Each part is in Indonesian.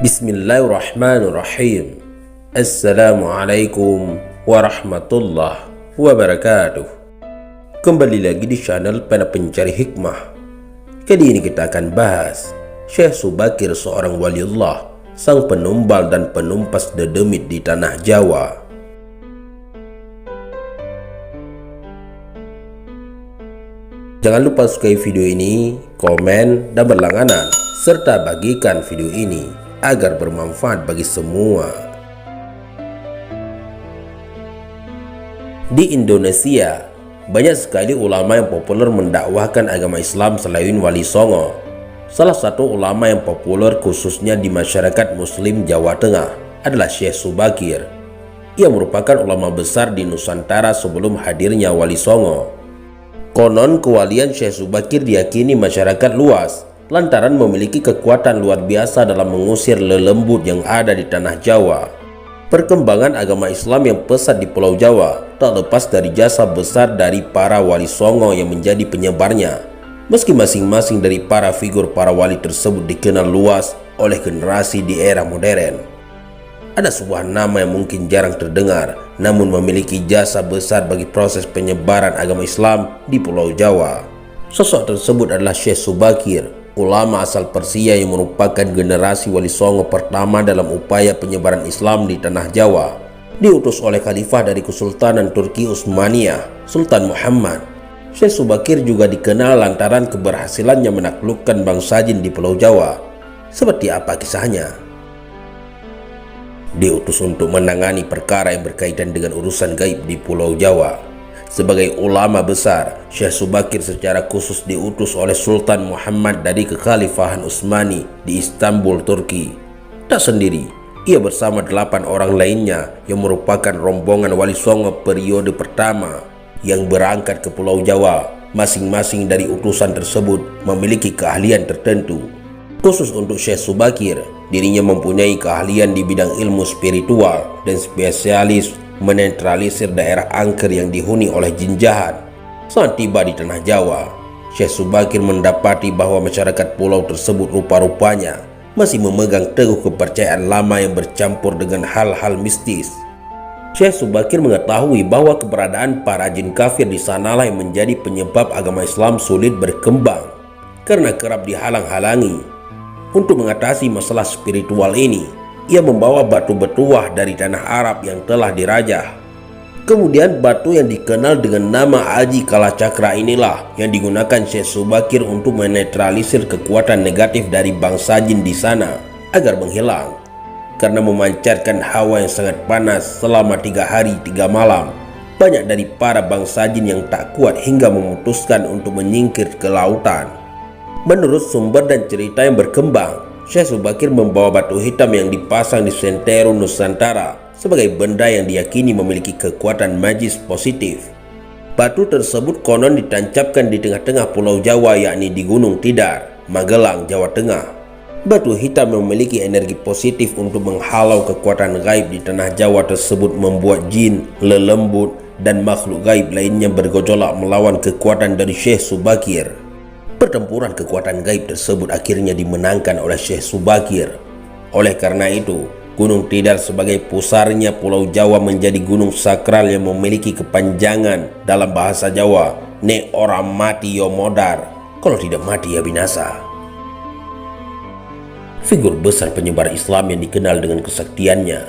Bismillahirrahmanirrahim. Assalamualaikum warahmatullahi wabarakatuh. Kembali lagi di channel Pena Pencari Hikmah. Kali ini kita akan bahas Syekh Subakir, seorang waliullah, sang penumbal dan penumpas dedemit di tanah Jawa. Jangan lupa sukai video ini, komen, dan berlangganan, serta bagikan video ini agar bermanfaat bagi semua. Di Indonesia, banyak sekali ulama yang populer mendakwahkan agama Islam selain Wali Songo. Salah satu ulama yang populer khususnya di masyarakat Muslim Jawa Tengah adalah Syekh Subakir. Ia merupakan ulama besar di Nusantara sebelum hadirnya Wali Songo. Konon kewalian Syekh Subakir diyakini masyarakat luas lantaran memiliki kekuatan luar biasa dalam mengusir lelembut yang ada di tanah Jawa. Perkembangan agama Islam yang pesat di Pulau Jawa tak lepas dari jasa besar dari para wali songo yang menjadi penyebarnya. Meski masing-masing dari para figur para wali tersebut dikenal luas oleh generasi di era modern, ada sebuah nama yang mungkin jarang terdengar, namun memiliki jasa besar bagi proses penyebaran agama Islam di Pulau Jawa. Sosok tersebut adalah Syekh Subakir, ulama asal Persia yang merupakan generasi wali songo pertama dalam upaya penyebaran Islam di tanah Jawa. Diutus oleh khalifah dari Kesultanan Turki Utsmaniyah, Sultan Muhammad. Syekh Subakir juga dikenal lantaran keberhasilannya menaklukkan bangsa jin di Pulau Jawa. Seperti apa kisahnya? Diutus untuk menangani perkara yang berkaitan dengan urusan gaib di Pulau Jawa. Sebagai ulama besar, Syekh Subakir secara khusus diutus oleh Sultan Muhammad dari Kekhalifahan Utsmani di Istanbul, Turki. Tak sendiri, ia bersama 8 orang lainnya yang merupakan rombongan wali songo periode pertama yang berangkat ke Pulau Jawa. Masing-masing dari utusan tersebut memiliki keahlian tertentu. Khusus untuk Syekh Subakir, dirinya mempunyai keahlian di bidang ilmu spiritual dan spesialis menetralisir daerah angker yang dihuni oleh jin jahat. Saat tiba di tanah Jawa, Syekh Subakir mendapati bahwa masyarakat pulau tersebut rupa-rupanya masih memegang teguh kepercayaan lama yang bercampur dengan hal-hal mistis. Syekh Subakir mengetahui bahwa keberadaan para jin kafir di sanalah yang menjadi penyebab agama Islam sulit berkembang karena kerap dihalang-halangi. Untuk mengatasi masalah spiritual ini, ia membawa batu bertuah dari tanah Arab yang telah dirajah. Kemudian batu yang dikenal dengan nama Aji Kalacakra inilah yang digunakan Syekh Subakir untuk menetralisir kekuatan negatif dari bangsa jin di sana agar menghilang. Karena memancarkan hawa yang sangat panas selama 3 hari 3 malam, banyak dari para bangsa jin yang tak kuat hingga memutuskan untuk menyingkir ke lautan. Menurut sumber dan cerita yang berkembang, Syekh Subakir membawa batu hitam yang dipasang di Sentero Nusantara sebagai benda yang diyakini memiliki kekuatan magis positif. Batu tersebut konon ditancapkan di tengah-tengah Pulau Jawa, yakni di Gunung Tidar, Magelang, Jawa Tengah. Batu hitam memiliki energi positif untuk menghalau kekuatan gaib di tanah Jawa tersebut, membuat jin, lelembut, dan makhluk gaib lainnya bergejolak melawan kekuatan dari Syekh Subakir. Pertempuran kekuatan gaib tersebut akhirnya dimenangkan oleh Syekh Subakir. Oleh karena itu, Gunung Tidar sebagai pusarnya Pulau Jawa menjadi gunung sakral yang memiliki kepanjangan dalam bahasa Jawa, "Ne orang mati yo modar, kalau tidak mati ya binasa." Figur besar penyebar Islam yang dikenal dengan kesaktiannya.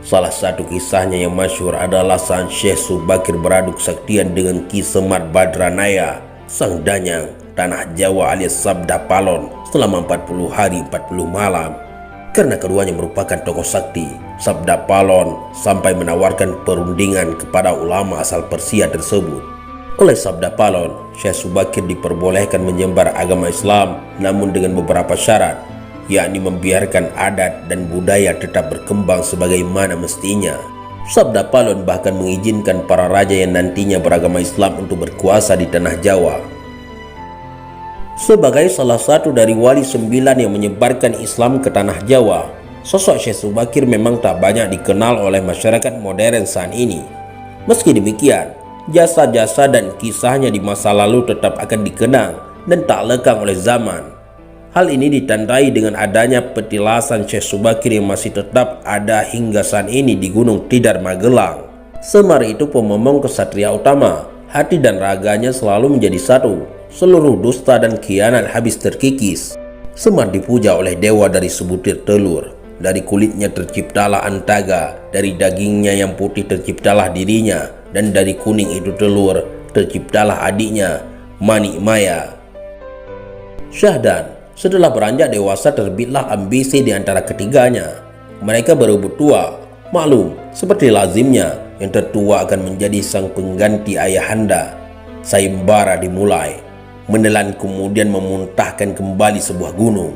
Salah satu kisahnya yang masyhur adalah saat Syekh Subakir beradu kesaktian dengan Ki Semar Badranaya, sang danyang tanah Jawa alias Sabda Palon selama 40 hari 40 malam. Karena keduanya merupakan tokoh sakti, Sabda Palon sampai menawarkan perundingan kepada ulama asal Persia tersebut. Oleh Sabda Palon, Syekh Subakir diperbolehkan menyebar agama Islam, namun dengan beberapa syarat, yakni membiarkan adat dan budaya tetap berkembang sebagaimana mestinya. Sabda Palon bahkan mengizinkan para raja yang nantinya beragama Islam untuk berkuasa di tanah Jawa. Sebagai salah satu dari wali 9 yang menyebarkan Islam ke tanah Jawa, sosok Syekh Subakir memang tak banyak dikenal oleh masyarakat modern saat ini. Meski demikian, jasa-jasa dan kisahnya di masa lalu tetap akan dikenang dan tak lekang oleh zaman. Hal ini ditandai dengan adanya petilasan Syekh Subakir yang masih tetap ada hingga saat ini di Gunung Tidar, Magelang. Semar itu pemomong kesatria utama, hati dan raganya selalu menjadi satu. Seluruh dusta dan khianat habis terkikis. Semar dipuja oleh dewa dari sebutir telur. Dari kulitnya terciptalah Antaga, dari dagingnya yang putih terciptalah dirinya, dan dari kuning itu telur terciptalah adiknya, Manik Maya. Syahdan, setelah beranjak dewasa terbitlah ambisi di antara ketiganya. Mereka berebut tua. Maklum, seperti lazimnya, yang tertua akan menjadi sang pengganti ayahanda. Sayembara dimulai. Menelan kemudian memuntahkan kembali sebuah gunung.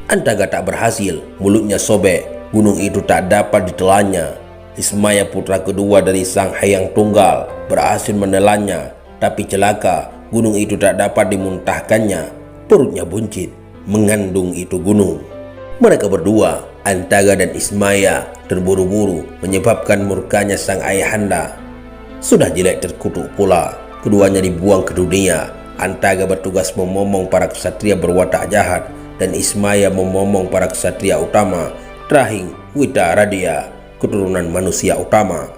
Antaga tak berhasil, mulutnya sobek. Gunung itu tak dapat ditelannya. Ismaya putra kedua dari sang Hyang Tunggal berhasil menelannya, tapi celaka, gunung itu tak dapat dimuntahkannya. Perutnya buncit, mengandung itu gunung. Mereka berdua, Antaga dan Ismaya, terburu-buru menyebabkan murkanya sang ayahanda. Sudah jelek terkutuk pula, keduanya dibuang ke dunia. Antaga bertugas memomong para ksatria berwatak jahat, dan Ismaya memomong para ksatria utama, Trahing, Wita Radia, keturunan manusia utama.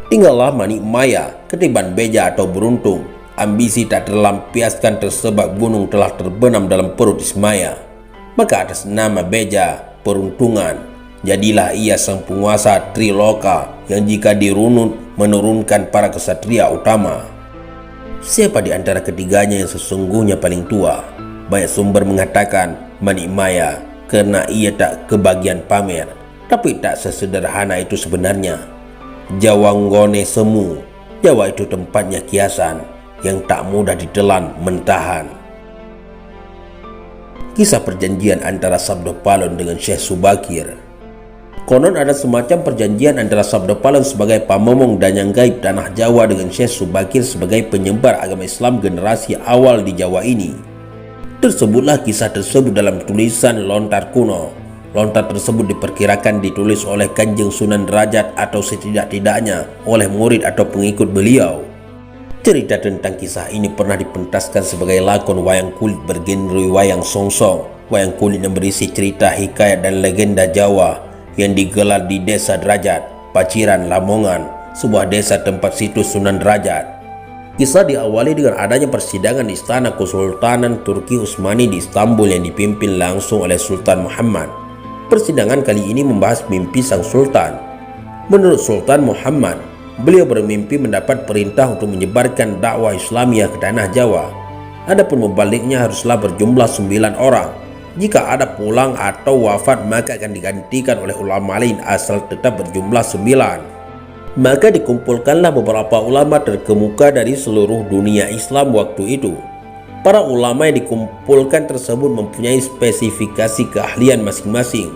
Tinggallah Manik Maya, ketiban beja atau beruntung. Ambisi tak terlampiaskan tersebab gunung telah terbenam dalam perut Ismaya. Maka atas nama beja, peruntungan, jadilah ia sang penguasa Triloka yang jika dirunut menurunkan para kesatria utama. Siapa di antara ketiganya yang sesungguhnya paling tua? Banyak sumber mengatakan Manik Maya, karena ia tak kebagian pamer. Tapi tak sesederhana itu sebenarnya. Jawa Nggone Semu, Jawa itu tempatnya kiasan yang tak mudah ditelan mentahan. Kisah perjanjian antara Sabdo Palon dengan Syekh Subakir. Konon ada semacam perjanjian antara Sabdo Palon sebagai pamomong danyang gaib tanah Jawa dengan Syekh Subakir sebagai penyebar agama Islam generasi awal di Jawa ini. Tersebutlah kisah tersebut dalam tulisan Lontar Kuno. Lontar tersebut diperkirakan ditulis oleh Kanjeng Sunan Derajat atau setidak-tidaknya oleh murid atau pengikut beliau. Cerita tentang kisah ini pernah dipentaskan sebagai lakon wayang kulit bergenre wayang songsong. Wayang kulit yang berisi cerita, hikayat, dan legenda Jawa yang digelar di Desa Derajat, Paciran, Lamongan, sebuah desa tempat situs Sunan Derajat. Kisah diawali dengan adanya persidangan di Istana Kesultanan Turki Utsmani di Istanbul yang dipimpin langsung oleh Sultan Muhammad. Persidangan kali ini membahas mimpi sang sultan. Menurut Sultan Muhammad, beliau bermimpi mendapat perintah untuk menyebarkan dakwah Islamiyah ke tanah Jawa. Adapun membaliknya haruslah berjumlah 9 orang. Jika ada pulang atau wafat maka akan digantikan oleh ulama lain asal tetap berjumlah 9. Maka dikumpulkanlah beberapa ulama terkemuka dari seluruh dunia Islam waktu itu. Para ulama yang dikumpulkan tersebut mempunyai spesifikasi keahlian masing-masing.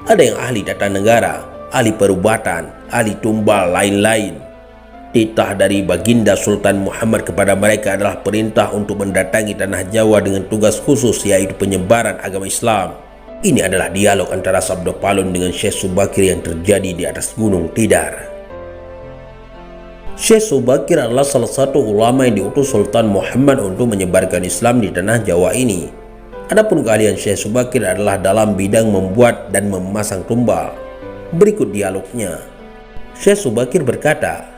Ada yang ahli tata negara, ahli perubatan, ahli tumbal, lain-lain. Titah dari Baginda Sultan Muhammad kepada mereka adalah perintah untuk mendatangi tanah Jawa dengan tugas khusus, yaitu penyebaran agama Islam. Ini adalah dialog antara Sabdo Palon dengan Syekh Subakir yang terjadi di atas Gunung Tidar. Syekh Subakir adalah salah satu ulama yang diutus Sultan Muhammad untuk menyebarkan Islam di tanah Jawa ini. Adapun keahlian Syekh Subakir adalah dalam bidang membuat dan memasang tumbal. Berikut dialognya. Syekh Subakir berkata,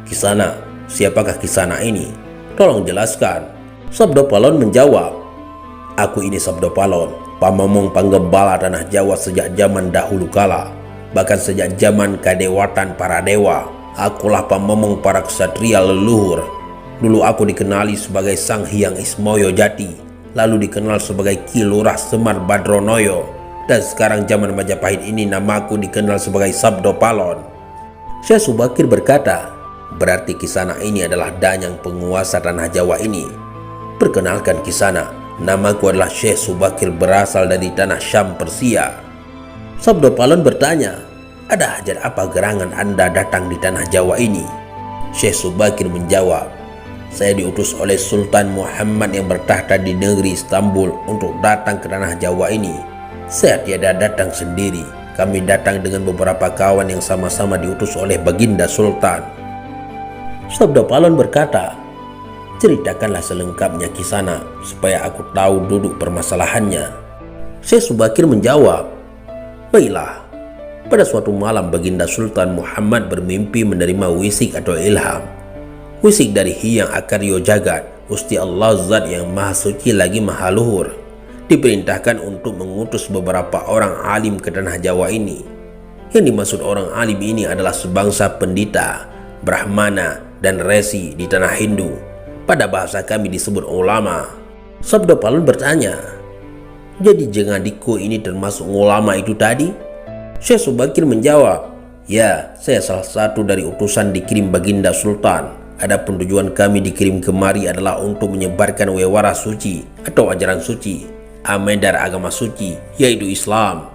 "Kisana, siapakah Kisana ini? Tolong jelaskan." Sabdo Palon menjawab, "Aku ini Sabdo Palon, pamomong panggembala tanah Jawa sejak zaman dahulu kala, bahkan sejak zaman kadewatan para dewa. Akulah pamomong para ksatria leluhur. Dulu aku dikenali sebagai Sang Hyang Ismoyo Jati, lalu dikenal sebagai Ki Lurah Semar Badronoyo, dan sekarang zaman Majapahit ini namaku dikenal sebagai Sabdo Palon." Syekh Subakir berkata, "Berarti Kisana ini adalah danyang penguasa tanah Jawa ini." "Perkenalkan Kisana, namaku adalah Syekh Subakir, berasal dari tanah Syam, Persia." Sabdo Palon bertanya, "Ada hajat apa gerangan Anda datang di tanah Jawa ini?" Syekh Subakir menjawab, "Saya diutus oleh Sultan Muhammad yang bertahta di negeri Istanbul untuk datang ke tanah Jawa ini. Saya tiada datang sendiri. Kami datang dengan beberapa kawan yang sama-sama diutus oleh Baginda Sultan." Sabdo Palon berkata, Ceritakanlah selengkapnya Kisana supaya aku tahu duduk permasalahannya. Syekh Subakir menjawab, baiklah. Pada suatu malam Baginda Sultan Muhammad bermimpi menerima wisik atau ilham. Wisik dari Hyang Akarya Jagat, Gusti Allah Zat yang Maha Suci lagi Maha Luhur, diperintahkan untuk mengutus beberapa orang alim ke tanah Jawa ini. Yang dimaksud orang alim ini adalah sebangsa pendeta, brahmana, dan resi di tanah Hindu. Pada bahasa kami disebut ulama. Sabda Palon bertanya, jadi Jengadiko ini termasuk ulama itu tadi? Syekh Subakir menjawab, ya, saya salah satu dari utusan dikirim Baginda Sultan. Adapun tujuan kami dikirim kemari adalah untuk menyebarkan wewara suci atau ajaran suci, amedar agama suci, yaitu Islam.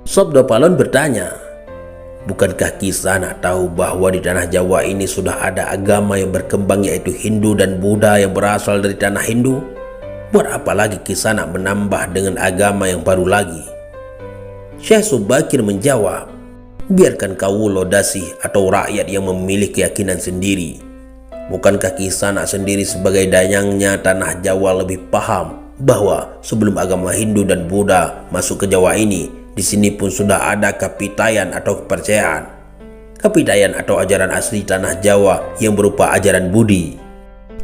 Sabda Palon bertanya, bukankah Kisana tahu bahwa di tanah Jawa ini sudah ada agama yang berkembang yaitu Hindu dan Buddha yang berasal dari tanah Hindu? Buat apa lagi Kisana menambah dengan agama yang baru lagi? Syekh Subakir menjawab, biarkan kawula dasih atau rakyat yang memilih keyakinan sendiri. Bukankah Kisana sendiri sebagai dayangnya tanah Jawa lebih paham bahwa sebelum agama Hindu dan Buddha masuk ke Jawa ini, di sini pun sudah ada kapitayan atau kepercayaan. Kapitayan atau ajaran asli tanah Jawa yang berupa ajaran Budi.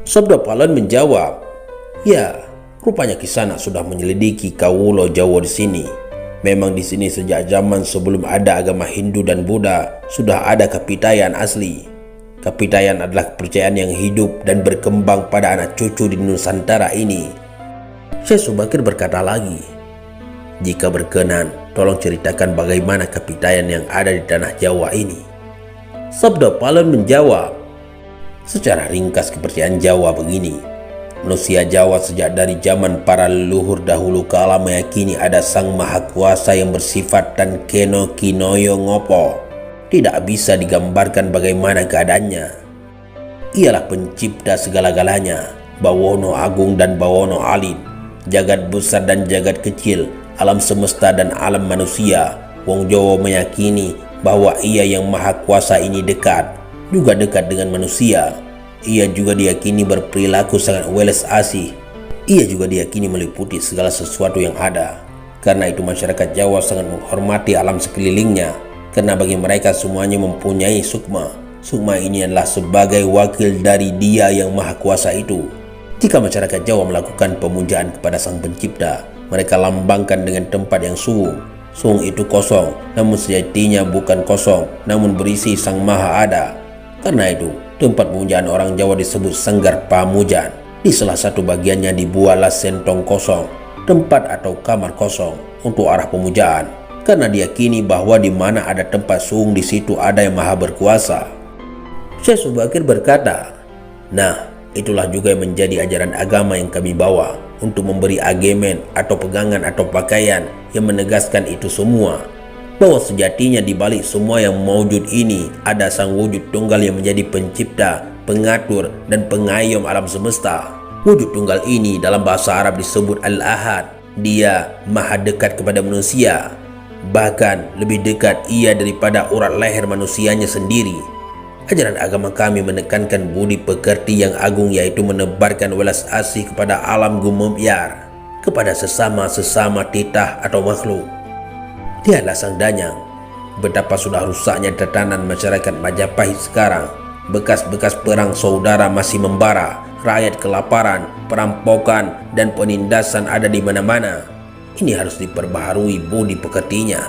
Sabda Palon menjawab, ya, rupanya Kisana sudah menyelidiki kawula Jawa di sini. Memang di sini sejak zaman sebelum ada agama Hindu dan Buddha sudah ada kapitayan asli. Kapitayan adalah kepercayaan yang hidup dan berkembang pada anak cucu di Nusantara ini. Syekh Subakir berkata lagi, jika berkenan, tolong ceritakan bagaimana kapitayan yang ada di tanah Jawa ini. Sabda Palon menjawab, secara ringkas kepercayaan Jawa begini. Manusia Jawa sejak dari zaman para leluhur dahulu kala meyakini ada Sang Maha Kuasa yang bersifat dan keno kinoyo ngopo. Tidak bisa digambarkan bagaimana keadaannya. Ialah pencipta segala-galanya, Bawono Agung dan Bawono Alim, jagat besar dan jagat kecil, alam semesta dan alam manusia. Wong Jawa meyakini bahwa Ia yang Maha Kuasa ini dekat, juga dekat dengan manusia. Ia juga diyakini berperilaku sangat welas asih. Ia juga diyakini meliputi segala sesuatu yang ada. Karena itu masyarakat Jawa sangat menghormati alam sekelilingnya, karena bagi mereka semuanya mempunyai sukma. Sukma ini adalah sebagai wakil dari Dia yang Maha Kuasa itu. Jika masyarakat Jawa melakukan pemujaan kepada Sang Pencipta, mereka lambangkan dengan tempat yang suwung. Suwung itu kosong, namun sejatinya bukan kosong, namun berisi Sang Maha Ada. Karena itu, tempat pemujaan orang Jawa disebut Sanggar Pamujan. Di salah satu bagiannya dibuatlah sentong kosong, tempat atau kamar kosong untuk arah pemujaan. Karena diyakini bahwa di mana ada tempat suwung di situ ada yang Maha Berkuasa. Syekh Subakir berkata, nah, itulah juga yang menjadi ajaran agama yang kami bawa, untuk memberi agemen atau pegangan atau pakaian yang menegaskan itu semua. Bahwa sejatinya di balik semua yang mewujud ini ada Sang Wujud Tunggal yang menjadi pencipta, pengatur, dan pengayom alam semesta. Wujud Tunggal ini dalam bahasa Arab disebut Al-Ahad. Dia maha dekat kepada manusia. Bahkan lebih dekat Ia daripada urat leher manusianya sendiri. Ajaran agama kami menekankan budi pekerti yang agung, yaitu menebarkan welas asih kepada alam gumemyar, kepada sesama titah atau makhluk. Lihatlah Sang Danyang, betapa sudah rusaknya tatanan masyarakat Majapahit sekarang. Bekas-bekas perang saudara masih membara, rakyat kelaparan, perampokan, dan penindasan ada di mana-mana. Ini harus diperbaharui budi pekertinya.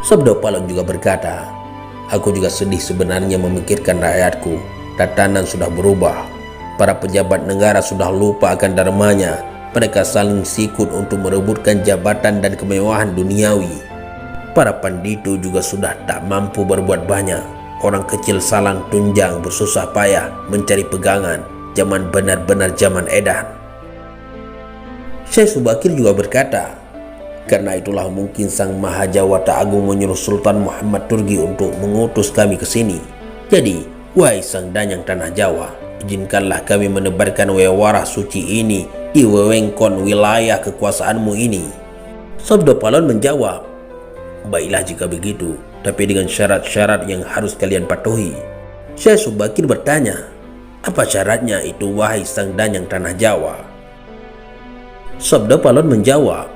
Sabda Palon juga berkata, aku juga sedih sebenarnya memikirkan rakyatku. Tatanan sudah berubah. Para pejabat negara sudah lupa akan dharmanya. Mereka saling sikut untuk merebutkan jabatan dan kemewahan duniawi. Para panditu juga sudah tak mampu berbuat banyak. Orang kecil salang tunjang bersusah payah mencari pegangan. Zaman benar-benar zaman edan. Syekh Subakir juga berkata, karena itulah mungkin Sang Maha Jawata Agung menyuruh Sultan Muhammad Turki untuk mengutus kami ke sini. Jadi, wahai Sang Danyang tanah Jawa, izinkanlah kami menebarkan wewara suci ini di wewengkon wilayah kekuasaanmu ini. Sabda Palon menjawab, baiklah jika begitu, tapi dengan syarat-syarat yang harus kalian patuhi. Syekh Subakir bertanya, Apa syaratnya itu wahai sang danyang tanah Jawa? Sabda Palon menjawab,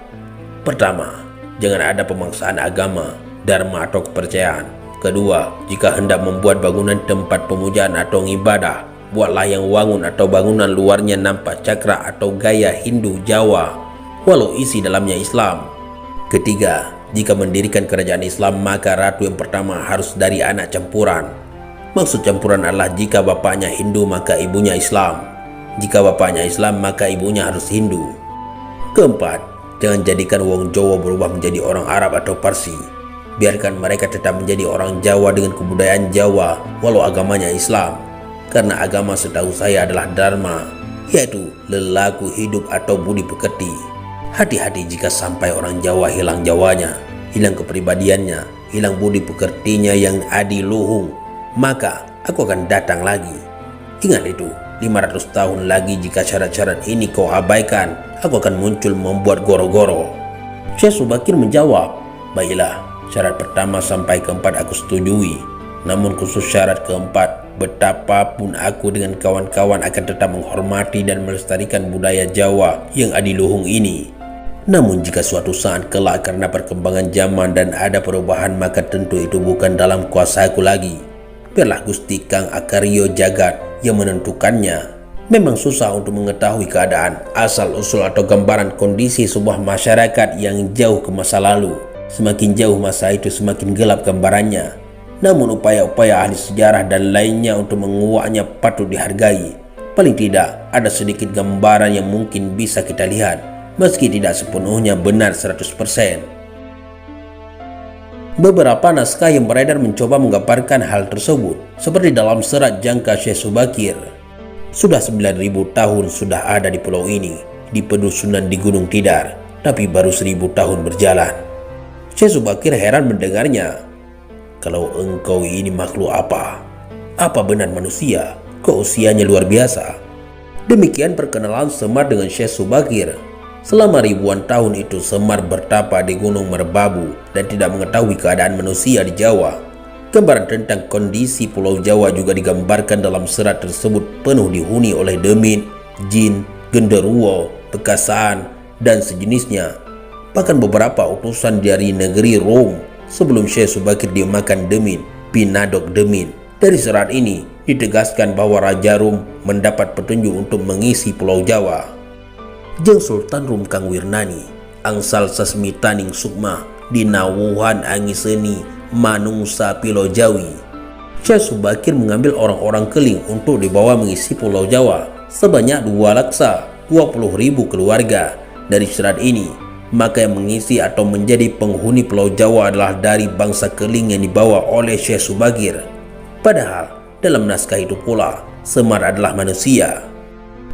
pertama, jangan ada pemaksaan agama, dharma atau kepercayaan. Kedua, jika hendak membuat bangunan tempat pemujaan atau ibadah, buatlah yang wangun atau bangunan luarnya nampak cakra atau gaya Hindu Jawa, walau isi dalamnya Islam. Ketiga, jika mendirikan kerajaan Islam, maka ratu yang pertama harus dari anak campuran. Maksud campuran adalah jika bapaknya Hindu maka ibunya Islam. Jika bapaknya Islam maka ibunya harus Hindu. Keempat, jangan jadikan wong Jawa berubah menjadi orang Arab atau Parsi. Biarkan mereka tetap menjadi orang Jawa dengan kebudayaan Jawa walau agamanya Islam. Karena agama setahu saya adalah dharma, yaitu lelaku hidup atau budi pekerti. Hati-hati jika sampai orang Jawa hilang Jawanya, hilang kepribadiannya, hilang budi pekertinya yang adiluhung, maka aku akan datang lagi. Ingat itu, 500 tahun lagi jika syarat-syarat ini kau abaikan, aku akan muncul membuat goro-goro. Syekh Subakir menjawab, baiklah, syarat pertama sampai keempat aku setujui. Namun khusus syarat keempat, betapapun aku dengan kawan-kawan akan tetap menghormati dan melestarikan budaya Jawa yang adiluhung ini. Namun jika suatu saat kelak karena perkembangan zaman dan ada perubahan, maka tentu itu bukan dalam kuasaku lagi. Biarlah Gusti Kang Akaryo Jagat yang menentukannya. Memang susah untuk mengetahui keadaan, asal-usul atau gambaran kondisi sebuah masyarakat yang jauh ke masa lalu. Semakin jauh masa itu semakin gelap gambarannya. Namun upaya-upaya ahli sejarah dan lainnya untuk menguaknya patut dihargai. Paling tidak ada sedikit gambaran yang mungkin bisa kita lihat, meski tidak sepenuhnya benar 100%. Beberapa naskah yang beredar mencoba menggambarkan hal tersebut, seperti dalam serat jangka Syekh Subakir. Sudah 9.000 tahun sudah ada di pulau ini, di pedusunan di Gunung Tidar, tapi baru 1.000 tahun berjalan. Syekh Subakir heran mendengarnya. Kalau engkau ini makhluk apa? Apa benar manusia? Kok usianya luar biasa? Demikian perkenalan Semar dengan Syekh Subakir. Selama ribuan tahun itu Semar bertapa di Gunung Merbabu dan tidak mengetahui keadaan manusia di Jawa. Gambaran tentang kondisi Pulau Jawa juga digambarkan dalam serat tersebut, penuh dihuni oleh demit, jin, genderuwo, bekasaan, dan sejenisnya. Bahkan beberapa utusan dari negeri Rom sebelum Syekh Subakir dimakan demit, Pinadok demit. Dari serat ini ditegaskan bahwa Raja Rom mendapat petunjuk untuk mengisi Pulau Jawa. Jeng Sultan Rum Kang Wirnani, angsal sasmitaning sukma, dinawuhan angiseni, manungsa Pilo Jawi. Syekh Subakir mengambil orang-orang keling untuk dibawa mengisi Pulau Jawa, sebanyak 2 laksa, 20.000 keluarga. Dari serat ini, maka yang mengisi atau menjadi penghuni Pulau Jawa adalah dari bangsa keling yang dibawa oleh Syekh Subakir. Padahal dalam naskah itu pula, Semar adalah manusia.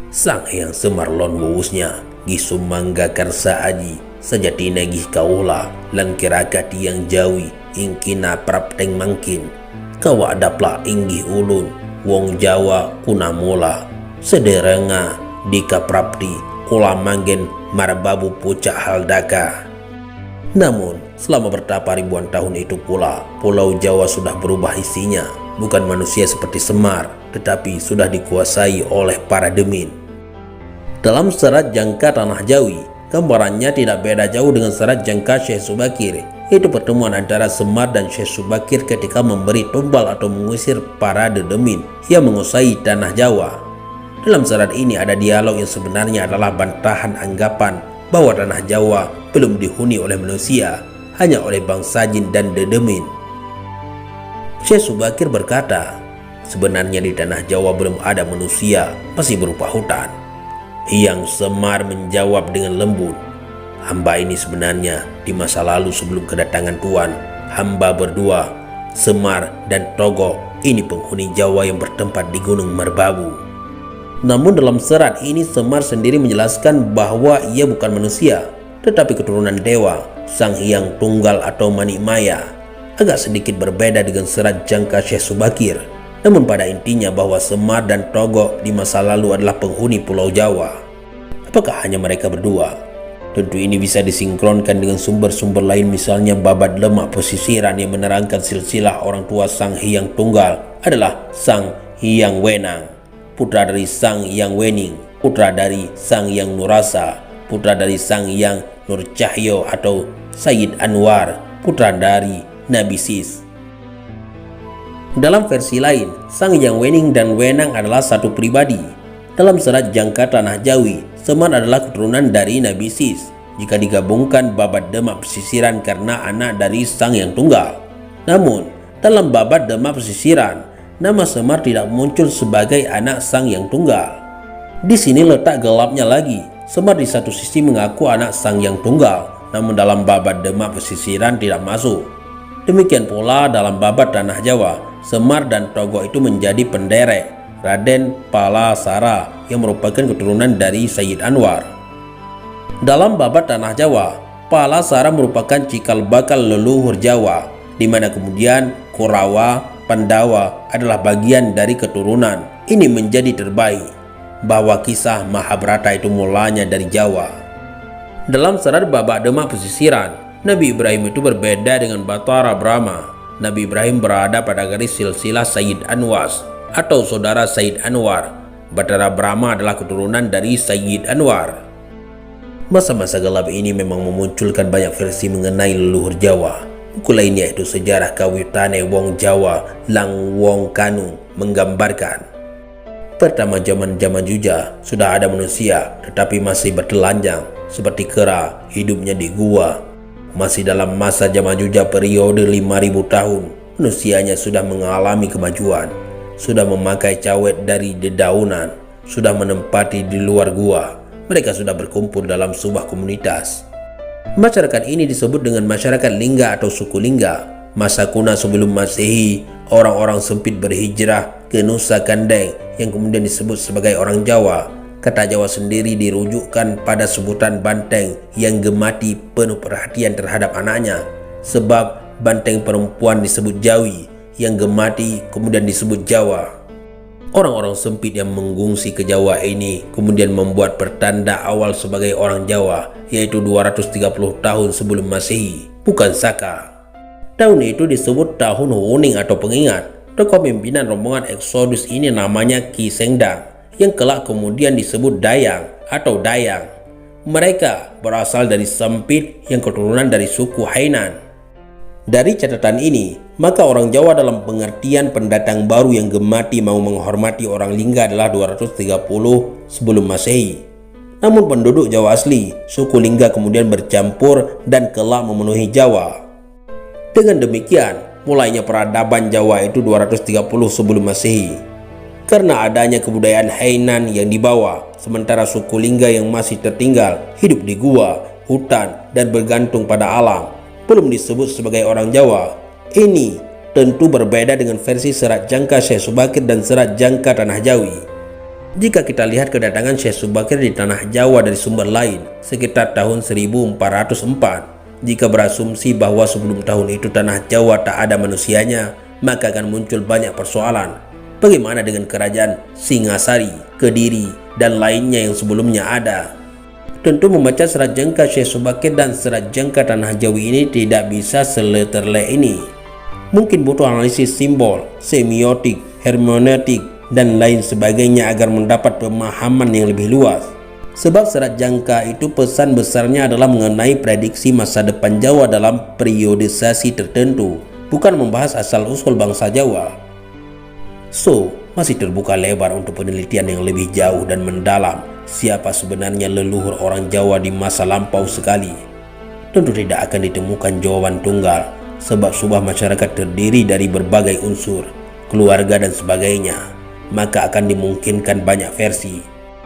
Sang Hyang Semar lon wuwusnya, gisum mangga karsa aji, sajatina gih kaula, lan kirakat yang jawi, ingkina prapteng mangkin. Kawa adaplah inggih ulun, wong Jawa kunamola, sederenga dika prapti, kula manggen marbabu pucak haldaka. Namun, selama bertapa ribuan tahun itu pula, Pulau Jawa sudah berubah isinya. Bukan manusia seperti Semar, tetapi sudah dikuasai oleh para demit. Dalam serat jangka Tanah Jawi, gambarannya tidak beda jauh dengan serat jangka Syekh Subakir, yaitu pertemuan antara Semar dan Syekh Subakir ketika memberi tumbal atau mengusir para demit yang menguasai Tanah Jawa. Dalam serat ini ada dialog yang sebenarnya adalah bantahan anggapan bahwa Tanah Jawa belum dihuni oleh manusia, hanya oleh bangsa jin dan demit. Syekh Subakir berkata, sebenarnya di Tanah Jawa belum ada manusia, masih berupa hutan. Hyang Semar menjawab dengan lembut, hamba ini sebenarnya di masa lalu sebelum kedatangan Tuan, hamba berdua, Semar dan Togo, ini penghuni Jawa yang bertempat di Gunung Merbabu. Namun dalam serat ini Semar sendiri menjelaskan bahwa ia bukan manusia, tetapi keturunan dewa, Sang Hyang Tunggal atau Manikmaya. Agak sedikit berbeda dengan serat jangka Syekh Subakir, namun pada intinya bahwa Semar dan Togo di masa lalu adalah penghuni Pulau Jawa. Apakah hanya mereka berdua? Tentu ini bisa disinkronkan dengan sumber-sumber lain, misalnya babat lemak pesisiran yang menerangkan silsilah orang tua Sang Hyang Tunggal adalah Sang Hyang Wenang. putra dari Sang Hyang Wening, putra dari Sang Hyang Nurasa, putra dari Sang Hyang Nur Cahyo atau Sayyid Anwar, putra dari Nabi Sis. Dalam versi lain, Sang Hyang Wening dan Wenang adalah satu pribadi. Dalam serat Jangka Tanah Jawi, Semar adalah keturunan dari Nabi Sis. Jika digabungkan Babat Demak Pesisiran karena anak dari Sang Hyang Tunggal. Namun, dalam Babat Demak Pesisiran, nama Semar tidak muncul sebagai anak Sang Hyang Tunggal. Di sini letak gelapnya lagi. Semar di satu sisi mengaku anak Sang Hyang Tunggal, namun dalam Babat Demak Pesisiran tidak masuk. Demikian pula dalam Babat Tanah Jawa, Semar dan Togok itu menjadi penderek Raden Palasara yang merupakan keturunan dari Sayyid Anwar. Dalam Babat Tanah Jawa, Palasara merupakan cikal bakal leluhur Jawa, di mana kemudian Kurawa, Pandawa adalah bagian dari keturunan. Ini menjadi terbaik bahwa kisah Mahabharata itu mulanya dari Jawa. Dalam serat Babat Demak Pesisiran, Nabi Ibrahim itu berbeda dengan Batara Brahma. Nabi Ibrahim berada pada garis silsilah Sayyid Anwas atau saudara Sayyid Anwar. Batara Brahma adalah keturunan dari Sayyid Anwar. Masa-masa gelap ini memang memunculkan banyak versi mengenai leluhur Jawa. Buku lainnya yaitu Sejarah Kawitane Wong Jawa Lang Wong Kanu menggambarkan pertama zaman Juja sudah ada manusia tetapi masih bertelanjang seperti kera, hidupnya di gua. Masih dalam masa zaman Juja periode 5000 tahun, manusianya sudah mengalami kemajuan, sudah memakai cawet dari dedaunan, sudah menempati di luar gua. Mereka sudah berkumpul dalam sebuah komunitas. Masyarakat ini disebut dengan masyarakat Lingga atau suku Lingga. Masa kuno sebelum Masehi, orang-orang sempit berhijrah ke Nusa Kandeng yang kemudian disebut sebagai orang Jawa. Kata Jawa sendiri dirujukkan pada sebutan banteng yang gemati penuh perhatian terhadap anaknya. Sebab banteng perempuan disebut Jawi, yang gemati kemudian disebut Jawa. Orang-orang sempit yang mengungsi ke Jawa ini kemudian membuat pertanda awal sebagai orang Jawa, yaitu 230 tahun sebelum Masehi, bukan Saka. Tahun itu disebut tahun Huning atau pengingat. Tokoh pimpinan rombongan Eksodus ini namanya Ki Sengdang, yang kelak kemudian disebut Dayang atau Dayang. Mereka berasal dari Sempit yang keturunan dari suku Hainan. Dari catatan ini, maka orang Jawa dalam pengertian pendatang baru yang gemati mau menghormati orang Lingga adalah 230 sebelum Masehi. Namun penduduk Jawa asli, suku Lingga kemudian bercampur dan kelak memenuhi Jawa. Dengan demikian, mulainya peradaban Jawa itu 230 sebelum Masehi. Karena adanya kebudayaan Hainan yang dibawa, sementara suku Lingga yang masih tertinggal hidup di gua, hutan, dan bergantung pada alam, belum disebut sebagai orang Jawa. Ini tentu berbeda dengan versi serat Jangka Syekh Subakir dan serat Jangka Tanah Jawi. Jika kita lihat kedatangan Syekh Subakir di Tanah Jawa dari sumber lain sekitar tahun 1404, jika berasumsi bahwa sebelum tahun itu Tanah Jawa tak ada manusianya, maka akan muncul banyak persoalan. Bagaimana dengan kerajaan Singasari, Kediri, dan lainnya yang sebelumnya ada? Tentu membaca serat Jangka Syekh Subakir dan serat Jangka Tanah Jawi ini tidak bisa seleterle ini. Mungkin butuh analisis simbol, semiotik, hermeneutik, dan lain sebagainya agar mendapat pemahaman yang lebih luas. Sebab serat Jangka itu pesan besarnya adalah mengenai prediksi masa depan Jawa dalam periodisasi tertentu, bukan membahas asal-usul bangsa Jawa. So, masih terbuka lebar untuk penelitian yang lebih jauh dan mendalam siapa sebenarnya leluhur orang Jawa di masa lampau sekali. Tentu tidak akan ditemukan jawaban tunggal, sebab sebuah masyarakat terdiri dari berbagai unsur, keluarga dan sebagainya, maka akan dimungkinkan banyak versi.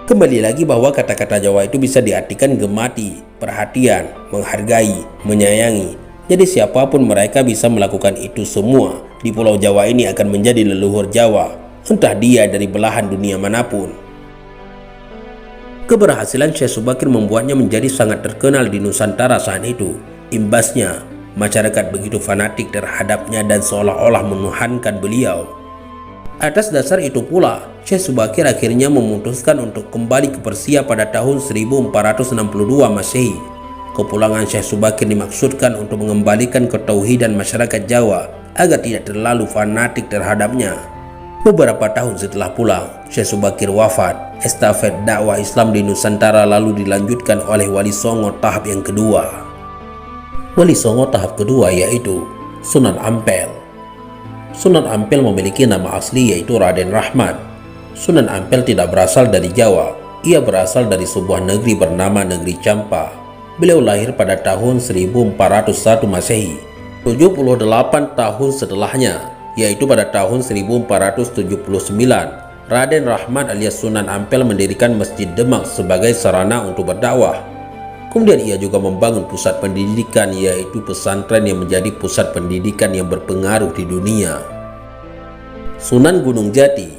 Kembali lagi bahwa kata-kata Jawa itu bisa diartikan gemati, perhatian, menghargai, menyayangi. Jadi siapapun mereka bisa melakukan itu semua di Pulau Jawa ini akan menjadi leluhur Jawa, entah dia dari belahan dunia manapun. Keberhasilan Syekh Subakir membuatnya menjadi sangat terkenal di Nusantara saat itu. Imbasnya, masyarakat begitu fanatik terhadapnya dan seolah-olah menuhankan beliau. Atas dasar itu pula, Syekh Subakir akhirnya memutuskan untuk kembali ke Persia pada tahun 1462 Masehi. Kepulangan Syekh Subakir dimaksudkan untuk mengembalikan ketauhidan masyarakat Jawa agar tidak terlalu fanatik terhadapnya. Beberapa tahun setelah pulang, Syekh Subakir wafat. Estafet dakwah Islam di Nusantara lalu dilanjutkan oleh Wali Songo tahap yang kedua. Wali Songo tahap kedua yaitu Sunan Ampel. Sunan Ampel memiliki nama asli yaitu Raden Rahmat. Sunan Ampel tidak berasal dari Jawa. Ia berasal dari sebuah negeri bernama Negeri Campa. Beliau lahir pada tahun 1401 Masehi. 78 tahun setelahnya, yaitu pada tahun 1479, Raden Rahmat alias Sunan Ampel mendirikan Masjid Demak sebagai sarana untuk berdakwah. Kemudian ia juga membangun pusat pendidikan yaitu pesantren yang menjadi pusat pendidikan yang berpengaruh di dunia. Sunan Gunung Jati.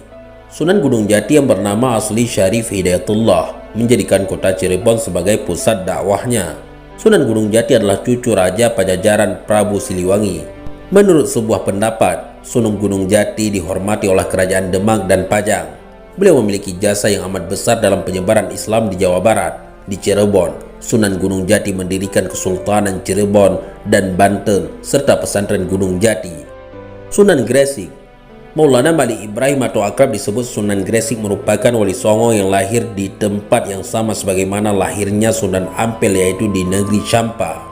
Sunan Gunung Jati yang bernama asli Syarif Hidayatullah menjadikan kota Cirebon sebagai pusat dakwahnya. Sunan Gunung Jati adalah cucu Raja Pajajaran Prabu Siliwangi. Menurut sebuah pendapat, Sunan Gunung Jati dihormati oleh kerajaan Demak dan Pajang. Beliau memiliki jasa yang amat besar dalam penyebaran Islam di Jawa Barat. Di Cirebon, Sunan Gunung Jati mendirikan Kesultanan Cirebon dan Banten serta pesantren Gunung Jati. Sunan Gresik. Maulana Malik Ibrahim atau akrab disebut Sunan Gresik merupakan wali songo yang lahir di tempat yang sama sebagaimana lahirnya Sunan Ampel yaitu di negeri Campa.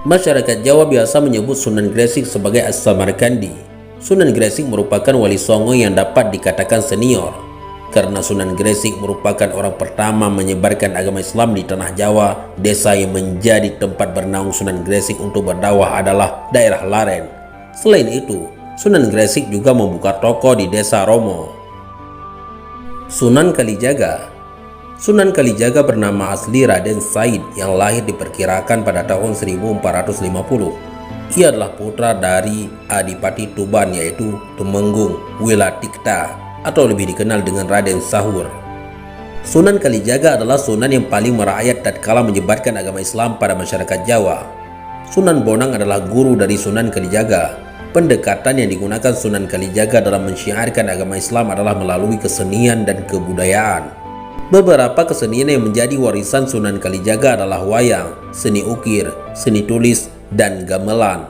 Masyarakat Jawa biasa menyebut Sunan Gresik sebagai As-Samarkandi. Sunan Gresik merupakan wali songo yang dapat dikatakan senior karena Sunan Gresik merupakan orang pertama menyebarkan agama Islam di tanah Jawa. Desa yang menjadi tempat bernaung Sunan Gresik untuk berdakwah adalah daerah Laren. Selain itu, Sunan Gresik juga membuka toko di Desa Romo. Sunan Kalijaga. Sunan Kalijaga bernama asli Raden Said yang lahir diperkirakan pada tahun 1450. Ia adalah putra dari Adipati Tuban yaitu Tumenggung Wilatikta atau lebih dikenal dengan Raden Sahur. Sunan Kalijaga adalah sunan yang paling merakyat tatkala menyebarkan agama Islam pada masyarakat Jawa. Sunan Bonang adalah guru dari Sunan Kalijaga. Pendekatan yang digunakan Sunan Kalijaga dalam mensyiarkan agama Islam adalah melalui kesenian dan kebudayaan. Beberapa kesenian yang menjadi warisan Sunan Kalijaga adalah wayang, seni ukir, seni tulis, dan gamelan.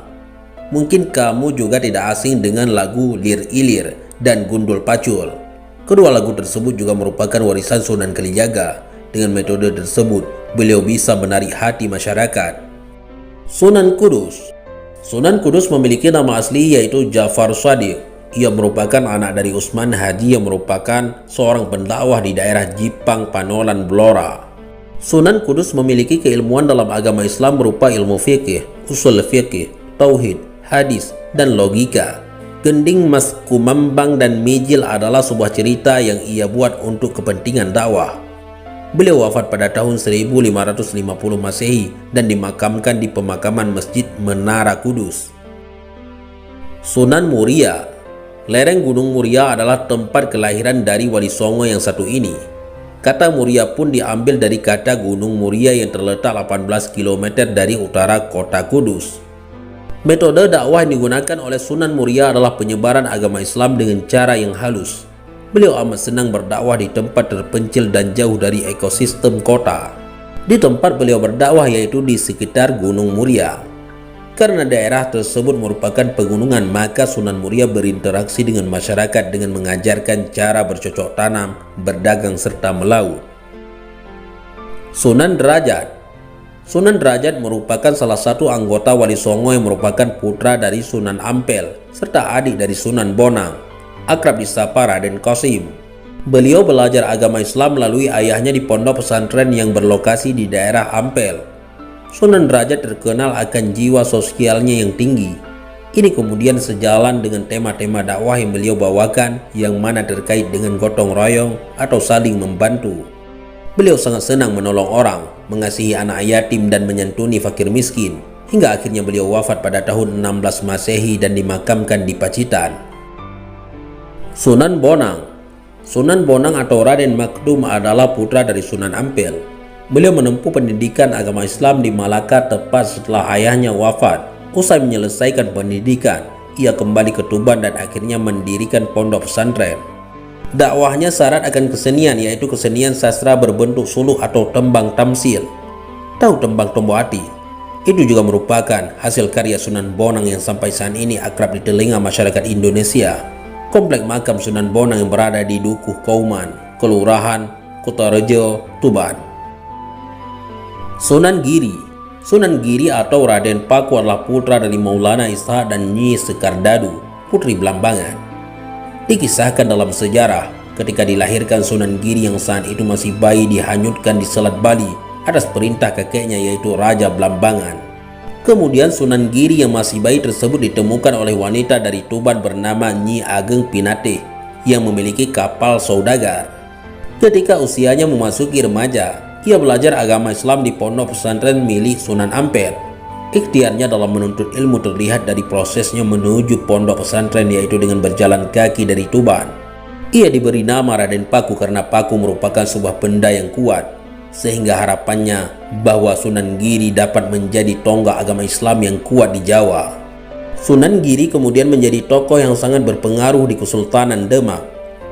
Mungkin kamu juga tidak asing dengan lagu Lir Ilir dan Gundul Pacul. Kedua lagu tersebut juga merupakan warisan Sunan Kalijaga. Dengan metode tersebut, beliau bisa menarik hati masyarakat. Sunan Kudus. Sunan Kudus memiliki nama asli yaitu Jafar Shadiq. Ia merupakan anak dari Usman Haji yang merupakan seorang pendakwah di daerah Jipang, Panolan, Blora. Sunan Kudus memiliki keilmuan dalam agama Islam berupa ilmu fikih, usul fikih, tauhid, hadis, dan logika. Gending Mas Kumambang dan Mijil adalah sebuah cerita yang ia buat untuk kepentingan dakwah. Beliau wafat pada tahun 1550 Masehi dan dimakamkan di pemakaman Masjid Menara Kudus. Sunan Muria. Lereng Gunung Muria adalah tempat kelahiran dari wali songo yang satu ini. Kata Muria pun diambil dari kata Gunung Muria yang terletak 18 km dari utara kota Kudus. Metode dakwah yang digunakan oleh Sunan Muria adalah penyebaran agama Islam dengan cara yang halus. Beliau amat senang berdakwah di tempat terpencil dan jauh dari ekosistem kota. Di tempat beliau berdakwah yaitu di sekitar Gunung Muria. Karena daerah tersebut merupakan pegunungan, maka Sunan Muria berinteraksi dengan masyarakat dengan mengajarkan cara bercocok tanam, berdagang, serta melaut. Sunan Derajat. Sunan Derajat merupakan salah satu anggota Wali Songo yang merupakan putra dari Sunan Ampel serta adik dari Sunan Bonang. Akrab disapa Raden Qasim. Beliau belajar agama Islam melalui ayahnya di pondok pesantren yang berlokasi di daerah Ampel. Sunan Derajat terkenal akan jiwa sosialnya yang tinggi. Ini kemudian sejalan dengan tema-tema dakwah yang beliau bawakan yang mana terkait dengan gotong royong atau saling membantu. Beliau sangat senang menolong orang, mengasihi anak yatim dan menyantuni fakir miskin. Hingga akhirnya beliau wafat pada tahun 16 Masehi dan dimakamkan di Pacitan. Sunan Bonang. Sunan Bonang atau Raden Makdum adalah putra dari Sunan Ampel. Beliau menempuh pendidikan agama Islam di Malaka tepat setelah ayahnya wafat. Usai menyelesaikan pendidikan, ia kembali ke Tuban dan akhirnya mendirikan pondok pesantren. Dakwahnya syarat akan kesenian, yaitu kesenian sastra berbentuk suluk atau tembang tamsil. Tahu tembang Tombo Ati? Itu juga merupakan hasil karya Sunan Bonang yang sampai saat ini akrab di telinga masyarakat Indonesia. komplek makam Sunan Bonang yang berada di Dukuh Kauman, Kelurahan Kutorejo, Tuban. Sunan Giri atau Raden Paku adalah putra dari Maulana Ishaq dan Nyi Sekardadu, putri Blambangan. Dikisahkan dalam sejarah, ketika dilahirkan Sunan Giri yang saat itu masih bayi dihanyutkan di Selat Bali atas perintah kakeknya yaitu Raja Blambangan. Kemudian Sunan Giri yang masih bayi tersebut ditemukan oleh wanita dari Tuban bernama Nyi Ageng Pinate yang memiliki kapal saudagar. Ketika usianya memasuki remaja, ia belajar agama Islam di pondok pesantren milik Sunan Ampel. Ikhtiarnya dalam menuntut ilmu terlihat dari prosesnya menuju pondok pesantren, yaitu dengan berjalan kaki dari Tuban. Ia diberi nama Raden Paku karena paku merupakan sebuah benda yang kuat, sehingga harapannya bahwa Sunan Giri dapat menjadi tonggak agama Islam yang kuat di Jawa. Sunan Giri kemudian menjadi tokoh yang sangat berpengaruh di Kesultanan Demak.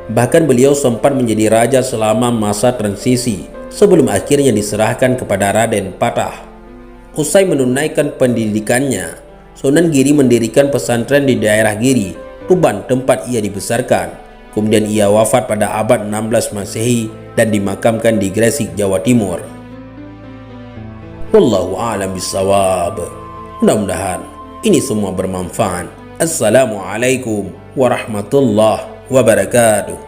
Bahkan beliau sempat menjadi raja selama masa transisi sebelum akhirnya diserahkan kepada Raden Patah. Usai menunaikan pendidikannya, Sunan Giri mendirikan pesantren di daerah Giri, Tuban, tempat ia dibesarkan. Kemudian ia wafat pada abad 16 Masehi dan dimakamkan di Gresik, Jawa Timur. Wallahu a'lam bishawab. Mudah-mudahan ini semua bermanfaat. Assalamualaikum warahmatullahi wabarakatuh.